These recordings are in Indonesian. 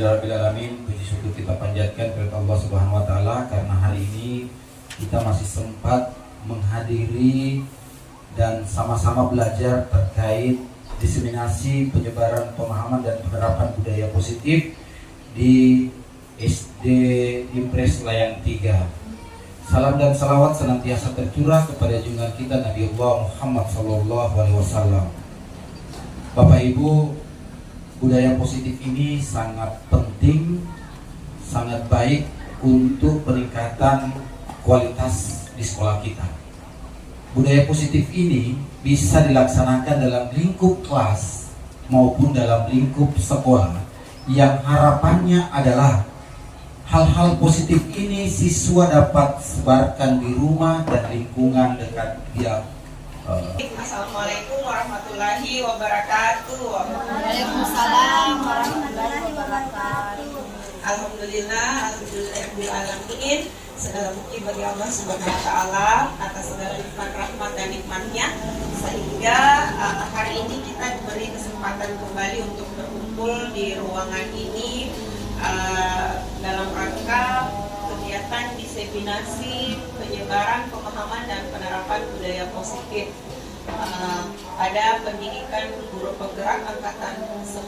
Alhamdulillahirrahmanirrahim. Puji syukur kita panjatkan kepada Allah Subhanahu wa taala karena hari ini kita masih sempat menghadiri dan sama-sama belajar terkait diseminasi penyebaran pemahaman dan penerapan budaya positif di SD Impres Layang 3. Salam dan salawat senantiasa tercurah kepada junjungan kita Nabi Allah Muhammad SAW. Bapak Ibu, budaya positif ini sangat penting, sangat baik untuk peningkatan kualitas di sekolah kita. Budaya positif ini bisa dilaksanakan dalam lingkup kelas maupun dalam lingkup sekolah, yang harapannya adalah hal-hal positif ini siswa dapat sebarkan di rumah dan lingkungan dekat dia. Assalamualaikum warahmatullahi wabarakatuh. Waalaikumsalam warahmatullahi wabarakatuh. Alhamdulillahirrahmanirrahim. Segala puji bagi Allah Subhanahu wa taala atas segala nikmat rahmat dan nikmatnya, sehingga hari ini kita diberi kesempatan kembali untuk berkumpul di ruangan ini dalam rangka kegiatan diseminasi penyebaran pemahaman dan penerapan budaya positif pada pendidikan guru penggerak angkatan 10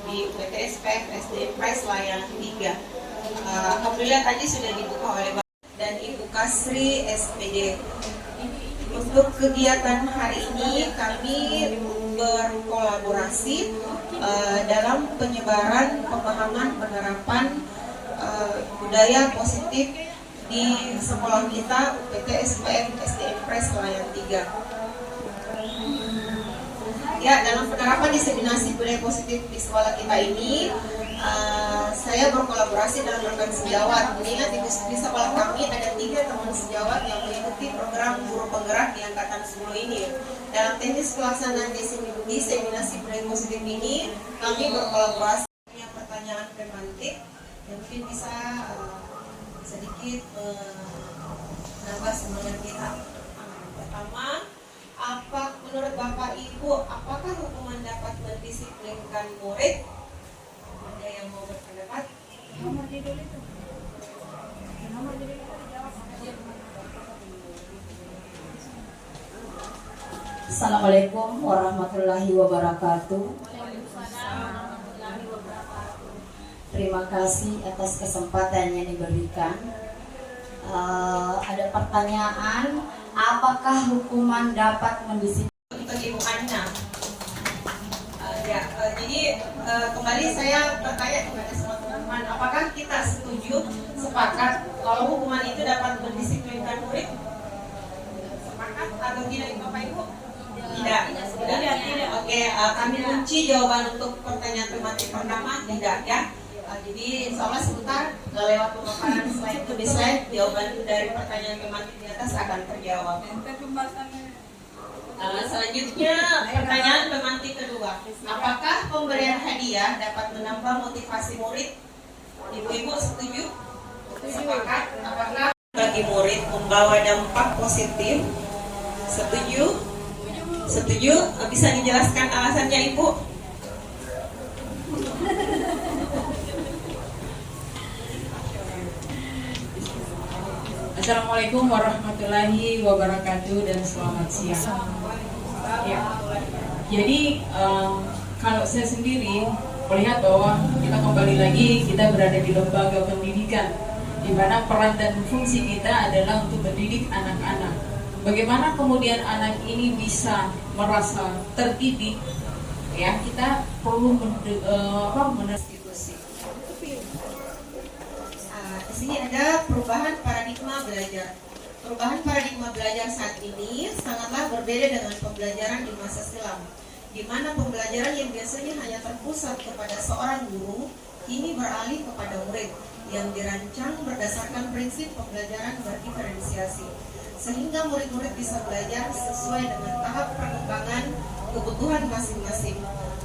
di UPTS SD Impres Layang 3. Alhamdulillah tadi sudah dibuka oleh Bapak dan Ibu Kasri SPD. Untuk kegiatan hari ini kami berkolaborasi dalam penyebaran pemahaman penerapan budaya positif di sekolah kita UPTS SD Impres Layang 3. Ya, dalam penerapan diseminasi budaya positif di sekolah kita ini, saya berkolaborasi dalam rekan sejawat. Mengingat di sekolah kami ada 3 teman sejawat yang mengikuti program guru penggerak di angkatan 10 ini. Dalam teknis pelaksanaan diseminasi budaya positif ini, kami berkolaborasi. Pertanyaan pemantik yang mungkin bisa sedikit menambah semangat kita. Pertama, menurut Bapak Ibu, apakah hukuman dapat mendisiplinkan murid? Ada yang mau berpendapat? Assalamualaikum warahmatullahi wabarakatuh. Terima kasih atas kesempatan yang diberikan. Ada pertanyaan, apakah hukuman dapat mendisiplinkan? Untuk Ibu Anna. Jadi kembali saya bertanya kepada semua teman-teman, apakah kita setuju, sepakat kalau hukuman itu dapat mendisiplinkan murid? Sepakat atau tidak, Bapak Ibu? Tidak. Oke, kami kunci jawaban untuk pertanyaan tematik pertama, tidak ya. Jadi insya Allah sebentar lewat pemaparan slide demi slide jawaban dari pertanyaan tematik di atas akan terjawab. Selanjutnya pertanyaan tematik kedua, apakah pemberian hadiah dapat menambah motivasi murid? Ibu-ibu setuju? Sepakat? Apakah bagi murid membawa dampak positif? Setuju? Setuju? Bisa dijelaskan alasannya, Ibu? Assalamualaikum warahmatullahi wabarakatuh dan selamat siang. Ya. Jadi kalau saya sendiri melihat bahwa kita kembali lagi kita berada di lembaga pendidikan, di mana peran dan fungsi kita adalah untuk mendidik anak-anak. Bagaimana kemudian anak ini bisa merasa terdidik? Ya, kita perlu Di sini ada perubahan paradigma belajar. Perubahan paradigma belajar saat ini sangatlah berbeda dengan pembelajaran di masa silam, di mana pembelajaran yang biasanya hanya terpusat kepada seorang guru, kini beralih kepada murid, yang dirancang berdasarkan prinsip pembelajaran berdiferensiasi, sehingga murid-murid bisa belajar sesuai dengan tahap perkembangan kebutuhan masing-masing.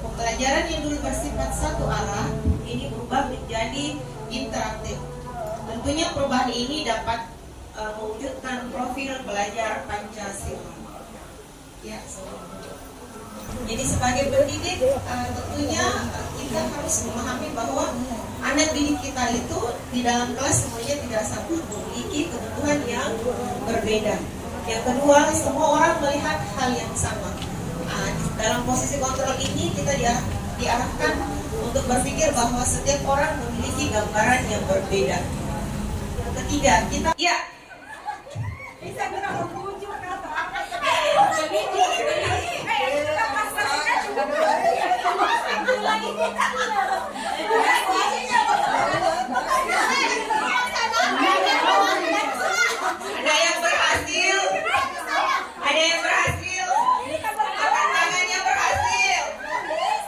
Pembelajaran yang dulu bersifat satu arah, ini berubah menjadi interaktif. Tentunya perubahan ini dapat mewujudkan profil belajar Pancasila. Ya, jadi sebagai pendidik tentunya kita harus memahami bahwa anak didik kita itu di dalam kelas semuanya tidak sama, memiliki kebutuhan yang berbeda. Yang kedua, semua orang melihat hal yang sama. Dalam posisi kontrol ini kita diarahkan untuk berpikir bahwa setiap orang memiliki gambaran yang berbeda. Yang ketiga, kita bisa berapa bujuk kata apa ada yang berhasil, ada yang berhasil, angkat tangannya berhasil.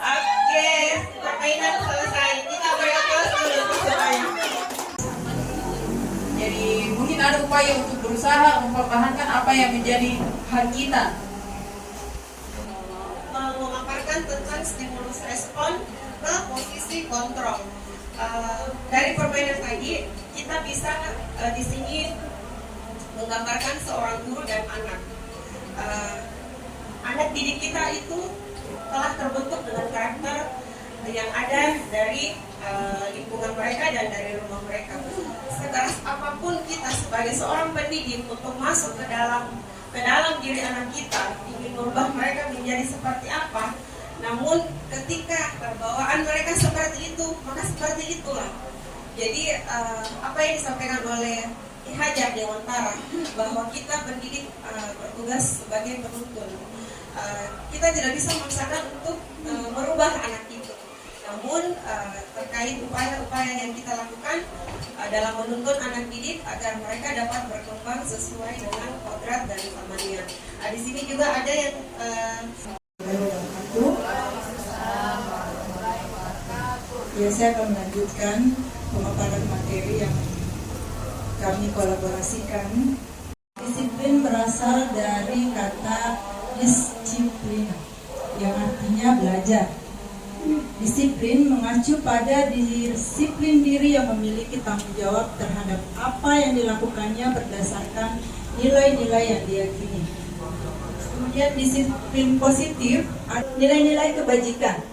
Oke, permainan selesai. Kita beri aplaus dulu untuk semuanya. Jadi mungkin ada upaya untuk berusaha mempertahankan apa yang menjadi hak kita. Memaparkan tentang stimulus respon ke posisi kontrol. Dari permainan tadi kita bisa di sini menggambarkan seorang guru dan anak. Anak didik kita itu telah terbentuk dengan karakter yang ada dari lingkungan mereka dan dari rumah mereka. Sekeras apapun kita sebagai seorang pendidik untuk masuk ke dalam diri anak kita, ingin merubah mereka menjadi seperti apa, namun ketika bawaan mereka seperti itu, maka seperti itulah. Jadi apa yang disampaikan oleh Ki Hajar Dewantara, bahwa kita pendidik bertugas sebagai penuntun. Kita tidak bisa memaksakan untuk merubah anak itu. Namun terkait upaya-upaya yang kita lakukan dalam menuntun anak didik agar mereka dapat berkembang sesuai dengan kodrat dan kamannya. Di sini juga ada yang ya, saya akan melanjutkan pemaparan materi yang kami kolaborasikan. Disiplin berasal dari kata disiplina, yang artinya belajar. Disiplin mengacu pada disiplin diri yang memiliki tanggung jawab terhadap apa yang dilakukannya berdasarkan nilai-nilai yang diyakini. Kemudian disiplin positif, nilai-nilai kebajikan,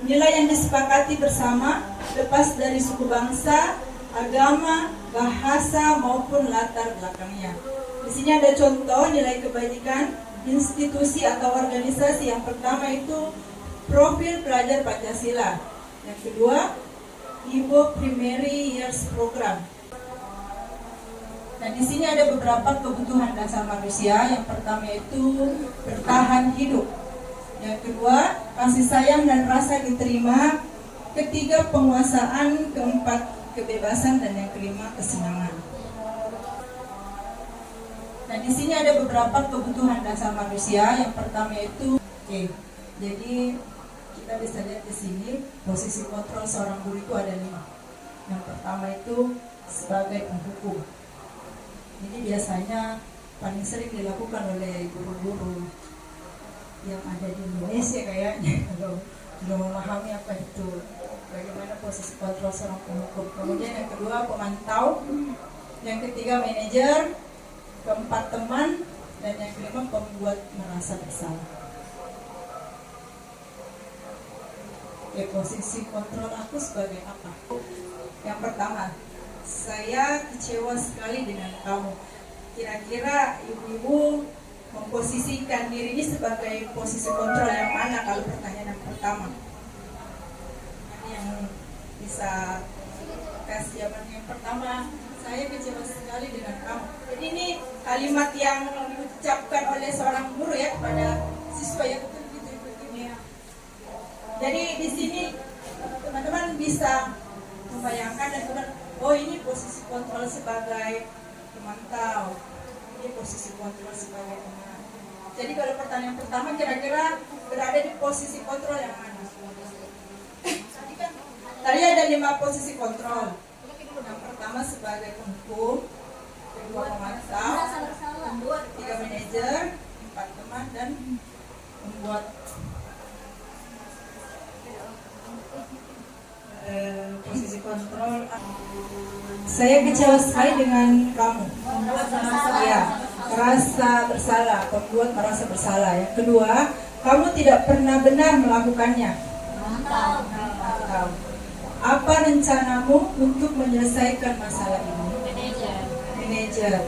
nilai yang disepakati bersama lepas dari suku bangsa, agama, bahasa maupun latar belakangnya. Di sini ada contoh nilai kebajikan institusi atau organisasi. Yang pertama itu Profil Pelajar Pancasila. Yang kedua, Ibo Primary Years Program. Nah, di sini ada beberapa kebutuhan dasar manusia. Yang pertama itu bertahan hidup. Yang kedua, kasih sayang dan rasa diterima. Ketiga, penguasaan. Keempat, kebebasan. Dan yang kelima, kesenangan. Nah, di sini ada beberapa kebutuhan dasar manusia. Yang pertama itu jadi kita bisa lihat di sini posisi kontrol seorang guru itu ada 5. Yang pertama itu sebagai penghukum. Ini biasanya paling sering dilakukan oleh guru-guru yang ada di Indonesia kayaknya, kalau belum memahami apa itu bagaimana posisi kontrol seorang penghukum. Kemudian yang kedua pemantau, yang ketiga manajer, keempat teman, dan yang kelima pembuat merasa bersalah. Posisi kontrol aku sebagai apa? Yang pertama, saya kecewa sekali dengan kamu. Kira-kira ibu-ibu memposisikan diri ini sebagai posisi kontrol yang mana kalau pertanyaan yang pertama? Ini yang bisa kasih jawaban yang pertama. Saya kecewa sekali dengan kamu. Jadi ini kalimat yang diucapkan oleh seorang guru ya kepada siswa yang jadi di sini teman-teman bisa membayangkan dan benar, oh ini posisi kontrol sebagai pemantau, ini posisi kontrol sebagai teman. Jadi kalau pertanyaan pertama kira-kira berada di posisi kontrol yang mana? Tadi ada 5 posisi kontrol. Yang pertama sebagai penghukum, kedua pemantau, ketiga manajer, 4 teman, dan membuat posisi kontrol. Saya kecewa sekali dengan kamu. Ya, merasa bersalah, pembuat merasa bersalah. Yang kedua, kamu tidak pernah benar melakukannya. Apa rencanamu untuk menyelesaikan masalah ini? Manajer.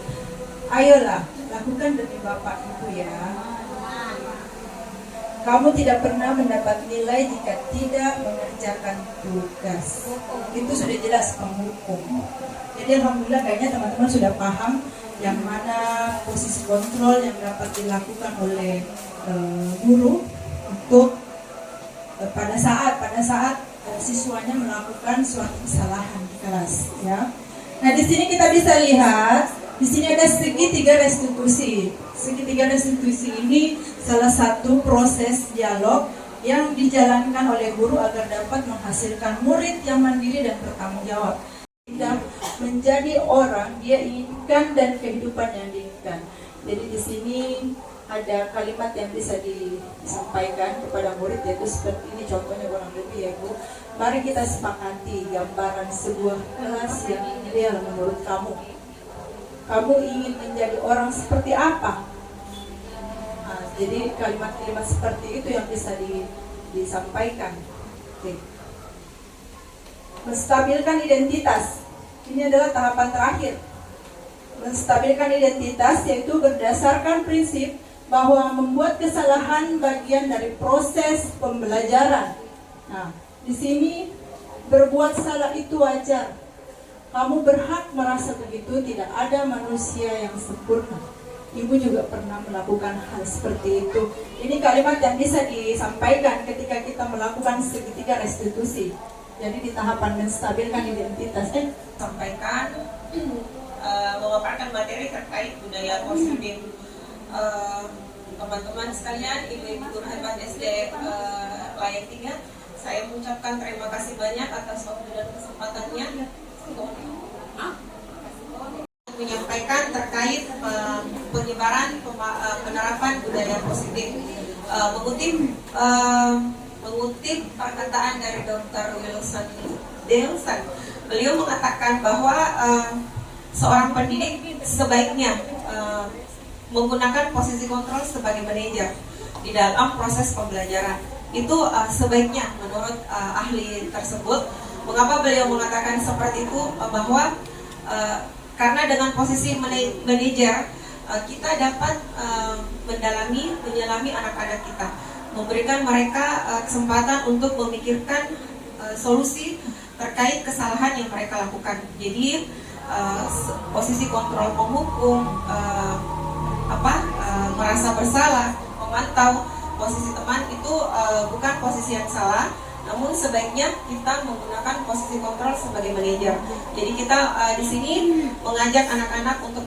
Ayolah, lakukan demi Bapak Ibu ya. Kamu tidak pernah mendapat nilai jika tidak mengerjakan tugas. Itu sudah jelas penghukum. Jadi alhamdulillah kayaknya teman-teman sudah paham yang mana posisi kontrol yang dapat dilakukan oleh guru untuk pada saat siswanya melakukan suatu kesalahan di kelas, ya. Nah, di sini kita bisa lihat, di sini ada segitiga restitusi. Segitiga restitusi ini salah satu proses dialog yang dijalankan oleh guru agar dapat menghasilkan murid yang mandiri dan bertanggung jawab. Tidak menjadi orang dia inginkan dan kehidupan yang diinginkan. Jadi di sini ada kalimat yang bisa disampaikan kepada murid, yaitu seperti ini contohnya kurang lebih ya Bu. Mari kita sepakati gambaran sebuah kelas yang ideal menurut kamu. Kamu ingin menjadi orang seperti apa? Nah, jadi kalimat-kalimat seperti itu yang bisa disampaikan. Oke. Menstabilkan identitas. Ini adalah tahapan terakhir. Menstabilkan identitas yaitu berdasarkan prinsip bahwa membuat kesalahan bagian dari proses pembelajaran. Nah, di sini berbuat salah itu wajar. Kamu berhak merasa begitu, tidak ada manusia yang sempurna. Ibu juga pernah melakukan hal seperti itu. Ini kalimat yang bisa disampaikan ketika kita melakukan segitiga restitusi. Jadi di tahapan menstabilkan identitas, Sampaikan memaparkan materi terkait budaya positif. Teman-teman sekalian, ibu-ibu guru hebat SD layak 3, saya mengucapkan terima kasih banyak atas waktu dan kesempatannya menyampaikan terkait penyebaran penerapan budaya positif. Mengutip perkataan dari Dr. Wilson Delson, beliau mengatakan bahwa seorang pendidik sebaiknya menggunakan posisi kontrol sebagai manajer di dalam proses pembelajaran. Itu sebaiknya menurut ahli tersebut. Mengapa beliau mengatakan seperti itu? Bahwa karena dengan posisi manajer kita dapat menyelami anak-anak kita, memberikan mereka kesempatan untuk memikirkan solusi terkait kesalahan yang mereka lakukan. Jadi posisi kontrol menghukum, merasa bersalah, memantau posisi teman itu bukan posisi yang salah, namun sebaiknya kita menggunakan posisi kontrol sebagai manajer. Jadi kita di sini mengajak anak-anak untuk